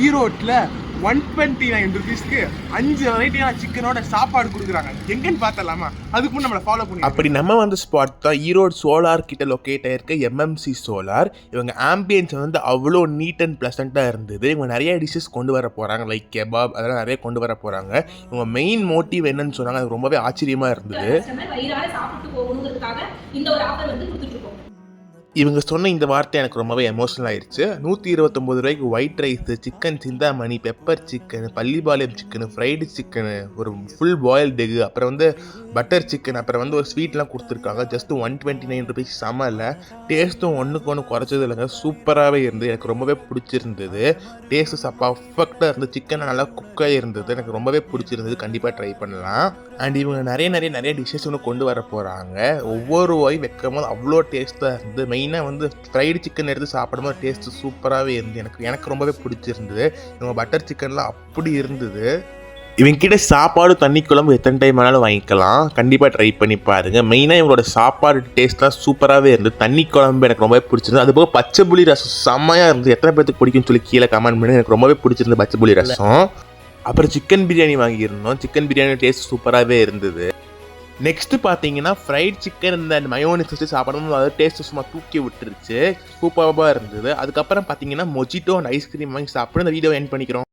ஈரோட்டில் 129 ருபீஸ்க்கு 5 வெரைட்டியான சிக்கனோட சாப்பாடு கொடுக்குறாங்க. எங்கன்னு பார்த்தலாமா? அதுக்கு முன்னாடி நம்மளை ஃபாலோ பண்ணி அப்படி நம்ம வந்து ஸ்பாட் தான் ஈரோடு சோலார் கிட்ட லொக்கேட் ஆயிருக்க எம்எம்சி சோலார். இவங்க ஆம்பியன்ஸ் வந்து அவ்வளோ நீட் அண்ட் ப்ளசண்ட்டாக இருந்தது. இவங்க நிறைய டிஷ்ஷஸ் கொண்டு வர போகிறாங்க, லைக் கெபாப் அதெல்லாம் நிறைய கொண்டு வர போகிறாங்க. இவங்க மெயின் மோட்டிவ் என்னன்னு சொன்னாங்க, அது ரொம்பவே ஆச்சரியமாக இருந்தது. இவங்க சொன்ன இந்த வார்த்தை எனக்கு ரொம்பவே எமோஷனல் ஆயிடுச்சு. 129 ரூபாய்க்கு white rice, chicken Chintamani, pepper chicken, Pallipalayam chicken, fried chicken, ஒரு ஃபுல் பாயில்டு எக்கு, அப்புறம் வந்து பட்டர் சிக்கன், அப்புறம் வந்து ஒரு ஸ்வீட்லாம் கொடுத்துருக்காங்க. Just 129 rupees. செம்ம இல்லை, டேஸ்ட்டும் ஒன்றுக்கு ஒன்று குறைச்சது இல்லைங்க, சூப்பராகவே இருந்தது. எனக்கு ரொம்பவே பிடிச்சிருந்தது. டேஸ்ட்டு பர்ஃபெக்டாக இருந்தது. சிக்கன் நல்லா குக்காக இருந்தது. எனக்கு ரொம்பவே பிடிச்சிருந்தது. கண்டிப்பாக ட்ரை பண்ணலாம். அண்ட் இவங்க நிறைய டிஷ்ஷஸ் ஒன்று கொண்டு வர போகிறாங்க. ஒவ்வொரு வாய் வைக்கும் போது அவ்வளோ டேஸ்ட்டாக இருந்தது. மெயினாக வந்து ஃப்ரைடு சிக்கன் எடுத்து சாப்பிடும்போது டேஸ்ட்டு சூப்பராகவே இருந்தது. எனக்கு ரொம்பவே பிடிச்சிருந்தது. இவங்க பட்டர் சிக்கன்லாம் அப்படி இருந்தது. இவங்ககிட்ட சாப்பாடு தண்ணி குழம்பு எத்தனை டைம் வேணாலும் வாங்கிக்கலாம். கண்டிப்பாக ட்ரை பண்ணி பாருங்கள். மெயினாக இவங்களோட சாப்பாடு டேஸ்ட்லாம் சூப்பராகவே இருந்தது. தண்ணி குழம்பு எனக்கு ரொம்பவே பிடிச்சிருந்தது. அதுபோக பச்சை புளி ரசம் செம்மையாக இருந்தது. எத்தனை பேருக்கு பிடிக்கும்னு சொல்லி கீழே கமெண்ட் பண்ணி. எனக்கு ரொம்பவே பிடிச்சிருந்தது பச்சை புளி ரசம். அப்புறம் சிக்கன் பிரியாணி வாங்கியிருந்தோம். சிக்கன் பிரியாணி டேஸ்ட் சூப்பராகவே இருந்தது. நெக்ஸ்ட்டு பார்த்தீங்கன்னா ஃப்ரைட் சிக்கன் இந்த மயோனிஸ் வச்சு சாப்பிடணும். அது டேஸ்ட்டு சும்மா தூக்கி விட்டுருச்சு. சூப்பராக இருந்தது. அதுக்கப்புறம் பார்த்தீங்கன்னா மொஜிட்டோ அண்ட் ஐஸ்கிரீம் வாங்கி சாப்பிட்டு இந்த வீடியோ எண்ட் பண்ணிக்கிறோம்.